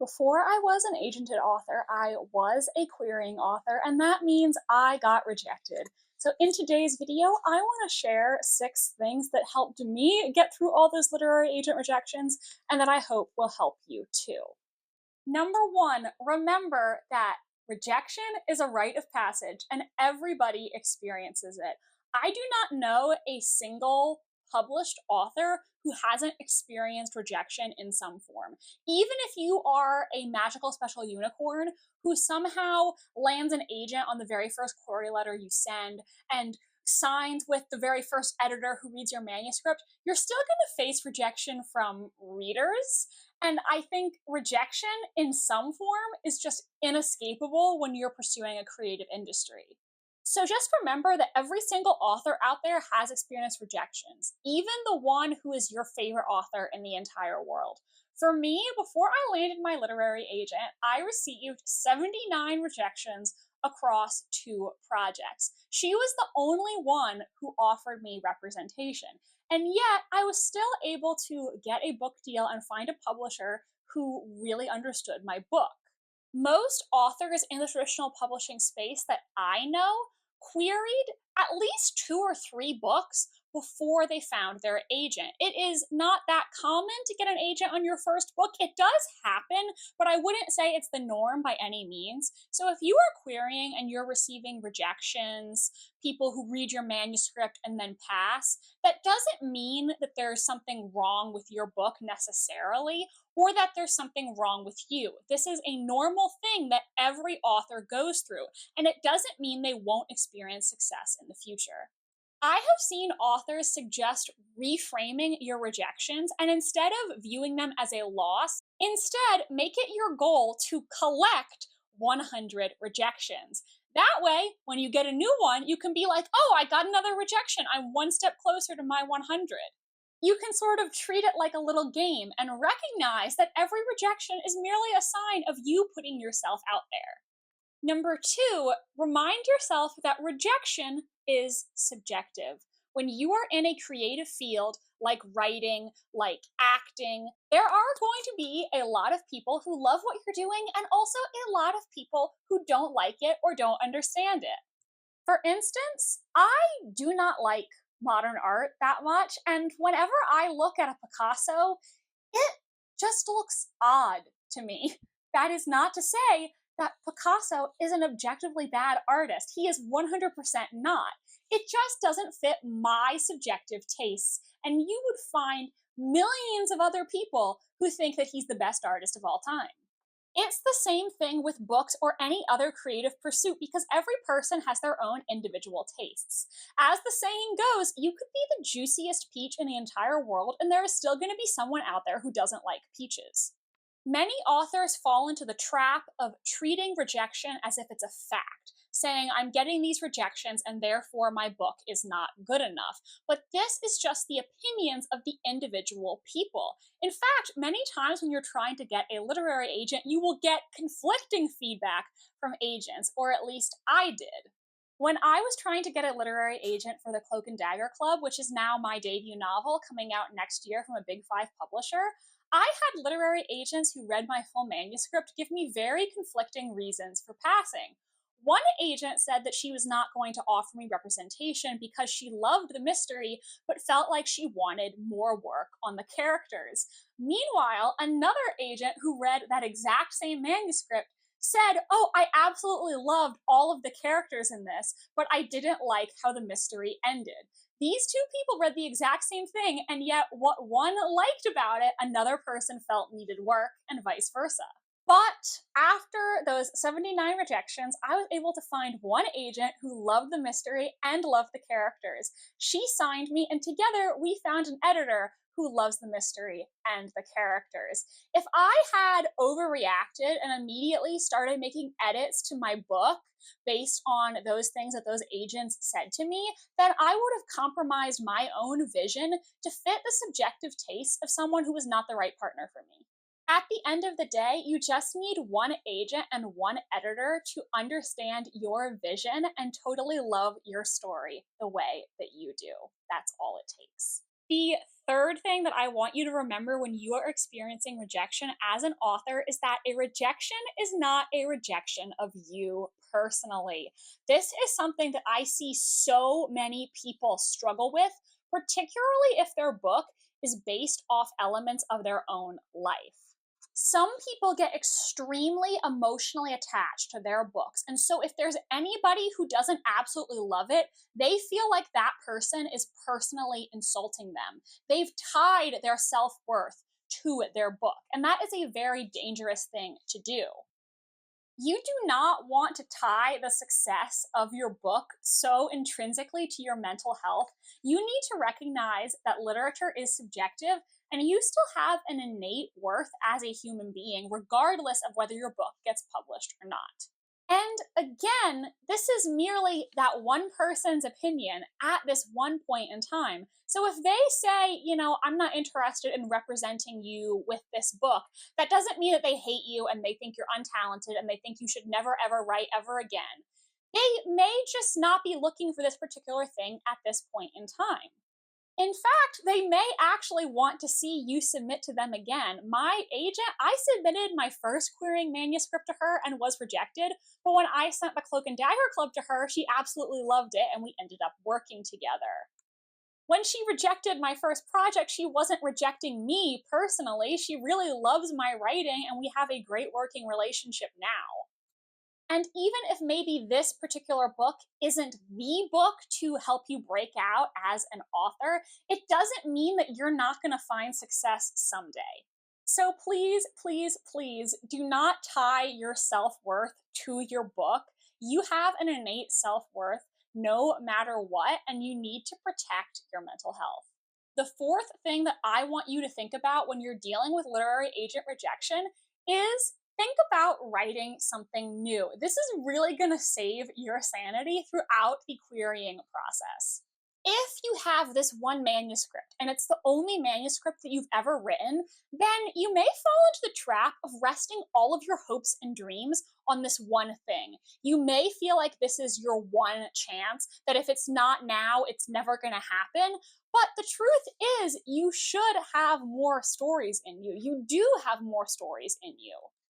Before I was an agented author, I was a querying author, and that means I got rejected. So in today's video, I want to share 6 things that helped me get through all those literary agent rejections and that I hope will help you too. Number 1, remember that rejection is a rite of passage and everybody experiences it. I do not know a single published author who hasn't experienced rejection in some form. Even if you are a magical special unicorn who somehow lands an agent on the very first query letter you send and signs with the very first editor who reads your manuscript, you're still going to face rejection from readers. And I think rejection in some form is just inescapable when you're pursuing a creative industry. So just remember that every single author out there has experienced rejections, even the one who is your favorite author in the entire world. For me, before I landed my literary agent, I received 79 rejections across 2 projects. She was the only one who offered me representation. And yet, I was still able to get a book deal and find a publisher who really understood my book. Most authors in the traditional publishing space that I know queried at least 2 or 3 books before they found their agent. It is not that common to get an agent on your first book. It does happen, but I wouldn't say it's the norm by any means. So if you are querying and you're receiving rejections, people who read your manuscript and then pass, that doesn't mean that there's something wrong with your book necessarily, or that there's something wrong with you. This is a normal thing that every author goes through, and it doesn't mean they won't experience success in the future. I have seen authors suggest reframing your rejections and instead of viewing them as a loss, instead make it your goal to collect 100 rejections. That way, when you get a new one, you can be like, oh, I got another rejection. I'm one step closer to my 100. You can sort of treat it like a little game and recognize that every rejection is merely a sign of you putting yourself out there. Number 2, remind yourself that rejection is subjective. When you are in a creative field like writing, like acting, there are going to be a lot of people who love what you're doing and also a lot of people who don't like it or don't understand it. For instance, I do not like modern art that much, and whenever I look at a Picasso, it just looks odd to me. That is not to say that Picasso is an objectively bad artist. He is 100% not. It just doesn't fit my subjective tastes, and you would find millions of other people who think that he's the best artist of all time. It's the same thing with books or any other creative pursuit because every person has their own individual tastes. As the saying goes, you could be the juiciest peach in the entire world, and there is still going to be someone out there who doesn't like peaches. Many authors fall into the trap of treating rejection as if it's a fact, saying, I'm getting these rejections and therefore my book is not good enough. But this is just the opinions of the individual people. In fact, many times when you're trying to get a literary agent, you will get conflicting feedback from agents, or at least I did. When I was trying to get a literary agent for the Cloak and Dagger Club, which is now my debut novel coming out next year from a Big 5 publisher, I had literary agents who read my full manuscript give me very conflicting reasons for passing. One agent said that she was not going to offer me representation because she loved the mystery, but felt like she wanted more work on the characters. Meanwhile, another agent who read that exact same manuscript said, oh, I absolutely loved all of the characters in this, but I didn't like how the mystery ended. These 2 people read the exact same thing, and yet what one liked about it, another person felt needed work, and vice versa. But after those 79 rejections, I was able to find one agent who loved the mystery and loved the characters. She signed me, and together we found an editor who loves the mystery and the characters. If I had overreacted and immediately started making edits to my book based on those things that those agents said to me, then I would have compromised my own vision to fit the subjective tastes of someone who was not the right partner for me. At the end of the day, you just need one agent and one editor to understand your vision and totally love your story the way that you do. That's all it takes. The third thing that I want you to remember when you are experiencing rejection as an author is that a rejection is not a rejection of you personally. This is something that I see so many people struggle with, particularly if their book is based off elements of their own life. Some people get extremely emotionally attached to their books. And so, if there's anybody who doesn't absolutely love it, they feel like that person is personally insulting them. They've tied their self worth to their book. And that is a very dangerous thing to do. You do not want to tie the success of your book so intrinsically to your mental health. You need to recognize that literature is subjective and you still have an innate worth as a human being, regardless of whether your book gets published or not. And again, this is merely that one person's opinion at this one point in time. So if they say, I'm not interested in representing you with this book, that doesn't mean that they hate you and they think you're untalented and they think you should never ever write ever again. They may just not be looking for this particular thing at this point in time. In fact, they may actually want to see you submit to them again. My agent, I submitted my first querying manuscript to her and was rejected, but when I sent the Cloak and Dagger Club to her, she absolutely loved it and we ended up working together. When she rejected my first project, she wasn't rejecting me personally. She really loves my writing and we have a great working relationship now. And even if maybe this particular book isn't the book to help you break out as an author, it doesn't mean that you're not going to find success someday. So please, please, please do not tie your self-worth to your book. You have an innate self-worth no matter what, and you need to protect your mental health. The fourth thing that I want you to think about when you're dealing with literary agent rejection is think about writing something new. This is really going to save your sanity throughout the querying process. If you have this one manuscript and it's the only manuscript that you've ever written, then you may fall into the trap of resting all of your hopes and dreams on this one thing. You may feel like this is your one chance, that if it's not now, it's never going to happen. But the truth is, you should have more stories in you. You do have more stories in you.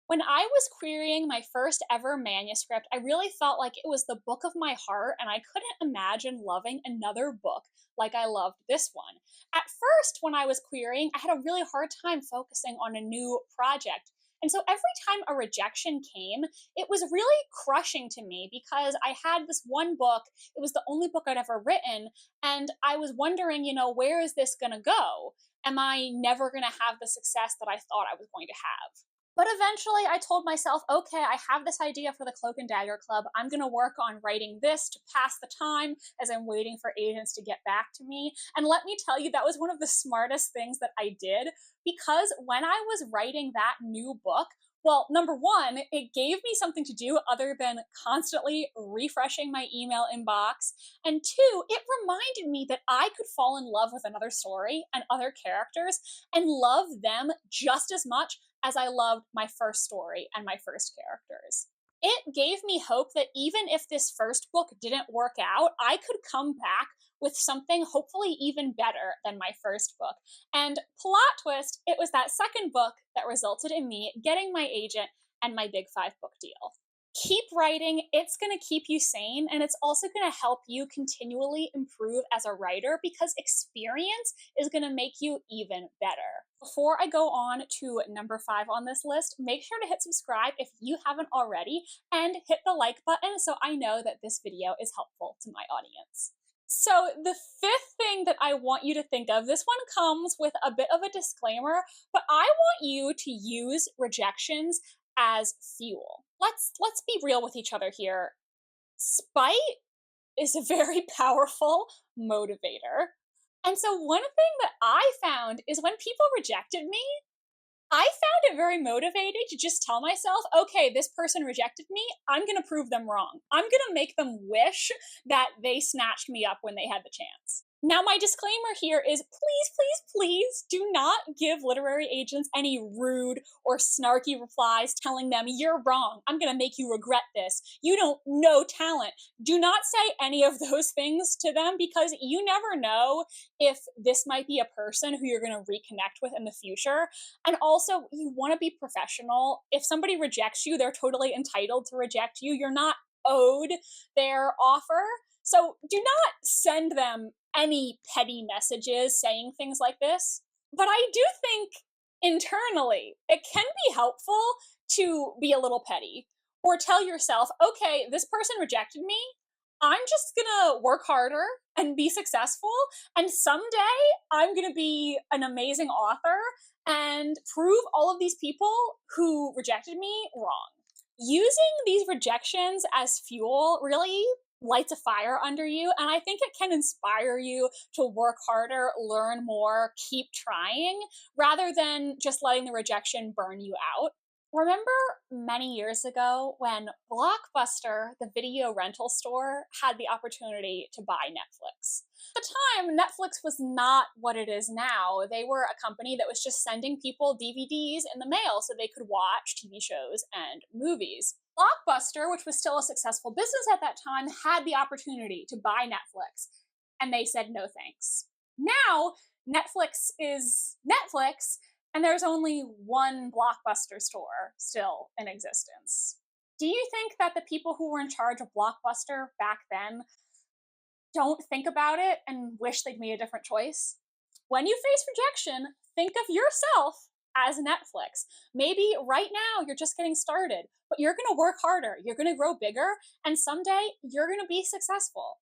When I was querying my first ever manuscript, I really felt like it was the book of my heart, and I couldn't imagine loving another book like I loved this one. At first, when I was querying, I had a really hard time focusing on a new project. And so every time a rejection came, it was really crushing to me because I had this one book, it was the only book I'd ever written, and I was wondering, where is this going to go? Am I never going to have the success that I thought I was going to have? But eventually I told myself, okay, I have this idea for the Cloak and Dagger Club. I'm going to work on writing this to pass the time as I'm waiting for agents to get back to me. And let me tell you, that was one of the smartest things that I did, because when I was writing that new book, well, number one, it gave me something to do other than constantly refreshing my email inbox. And two, it reminded me that I could fall in love with another story and other characters and love them just as much as I loved my first story and my first characters. It gave me hope that even if this first book didn't work out, I could come back with something hopefully even better than my first book. And plot twist, it was that second book that resulted in me getting my agent and my big 5-book deal. Keep writing, it's going to keep you sane, and it's also going to help you continually improve as a writer because experience is going to make you even better. Before I go on to number 5 on this list, make sure to hit subscribe if you haven't already, and hit the like button so I know that this video is helpful to my audience. So the fifth thing that I want you to think of, this one comes with a bit of a disclaimer, but I want you to use rejections as fuel. Let's be real with each other here. Spite is a very powerful motivator. And so one thing that I found is when people rejected me, I found it very motivating to just tell myself, okay, this person rejected me. I'm going to prove them wrong. I'm going to make them wish that they snatched me up when they had the chance. Now, my disclaimer here is please, please, please do not give literary agents any rude or snarky replies telling them, "You're wrong. I'm going to make you regret this. You don't know talent." Do not say any of those things to them because you never know if this might be a person who you're going to reconnect with in the future. And also, you want to be professional. If somebody rejects you, they're totally entitled to reject you. You're not owed their offer. So do not send them any petty messages saying things like this. But I do think internally it can be helpful to be a little petty or tell yourself, okay, this person rejected me. I'm just gonna work harder and be successful. And someday I'm gonna be an amazing author and prove all of these people who rejected me wrong. Using these rejections as fuel really lights a fire under you, and I think it can inspire you to work harder, learn more, keep trying, rather than just letting the rejection burn you out. Remember many years ago when Blockbuster, the video rental store, had the opportunity to buy Netflix? At the time, Netflix was not what it is now. They were a company that was just sending people DVDs in the mail so they could watch TV shows and movies. Blockbuster, which was still a successful business at that time, had the opportunity to buy Netflix, and they said no thanks. Now, Netflix is Netflix, and there's only one Blockbuster store still in existence. Do you think that the people who were in charge of Blockbuster back then don't think about it and wish they'd made a different choice? When you face rejection, think of yourself as Netflix. Maybe right now you're just getting started, but you're going to work harder, you're going to grow bigger, and someday you're going to be successful.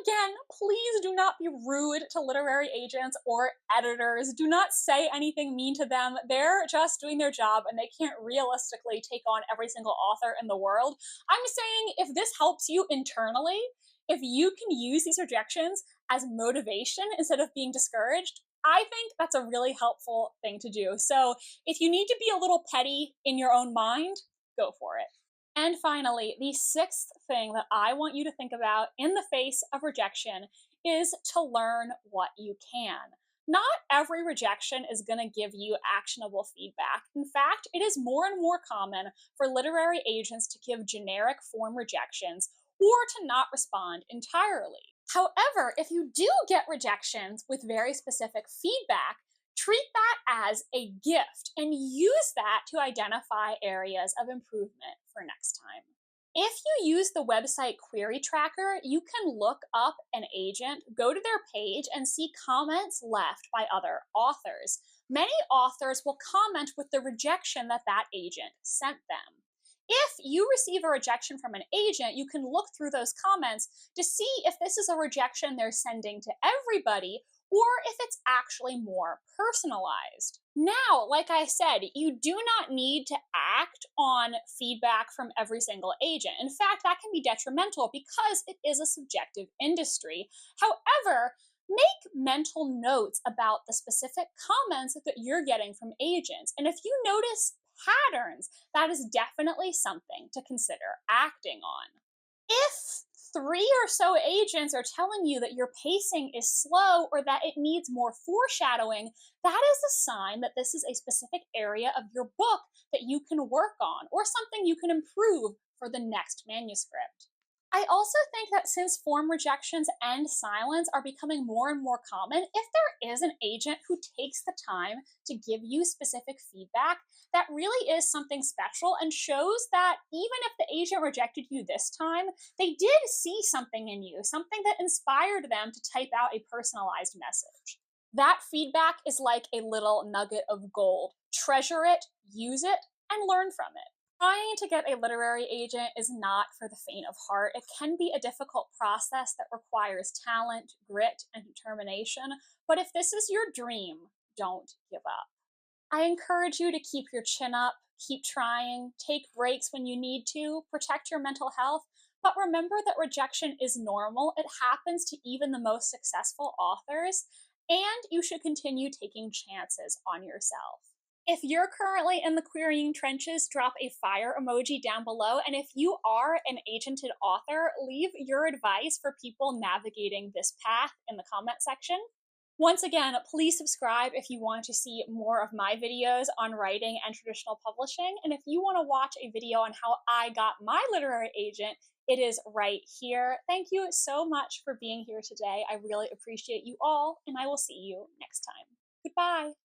Again, please do not be rude to literary agents or editors. Do not say anything mean to them. They're just doing their job and they can't realistically take on every single author in the world. I'm saying if this helps you internally, if you can use these rejections as motivation instead of being discouraged, I think that's a really helpful thing to do. So if you need to be a little petty in your own mind, go for it. And finally, the sixth thing that I want you to think about in the face of rejection is to learn what you can. Not every rejection is going to give you actionable feedback. In fact, it is more and more common for literary agents to give generic form rejections or to not respond entirely. However, if you do get rejections with very specific feedback, treat that as a gift and use that to identify areas of improvement for next time. If you use the website Query Tracker, you can look up an agent, go to their page, and see comments left by other authors. Many authors will comment with the rejection that that agent sent them. If you receive a rejection from an agent, you can look through those comments to see if this is a rejection they're sending to everybody or if it's actually more personalized. Now, like I said, you do not need to act on feedback from every single agent. In fact, that can be detrimental because it is a subjective industry. However, make mental notes about the specific comments that you're getting from agents. And if you notice patterns, that is definitely something to consider acting on. If three or so agents are telling you that your pacing is slow or that it needs more foreshadowing, that is a sign that this is a specific area of your book that you can work on or something you can improve for the next manuscript. I also think that since form rejections and silence are becoming more and more common, if there is an agent who takes the time to give you specific feedback, that really is something special and shows that even if the agent rejected you this time, they did see something in you, something that inspired them to type out a personalized message. That feedback is like a little nugget of gold. Treasure it, use it, and learn from it. Trying to get a literary agent is not for the faint of heart. It can be a difficult process that requires talent, grit, and determination. But if this is your dream, don't give up. I encourage you to keep your chin up, keep trying, take breaks when you need to, protect your mental health. But remember that rejection is normal. It happens to even the most successful authors, and you should continue taking chances on yourself. If you're currently in the querying trenches, drop a fire emoji down below. And if you are an agented author, leave your advice for people navigating this path in the comment section. Once again, please subscribe if you want to see more of my videos on writing and traditional publishing. And if you want to watch a video on how I got my literary agent, it is right here. Thank you so much for being here today. I really appreciate you all, and I will see you next time. Goodbye.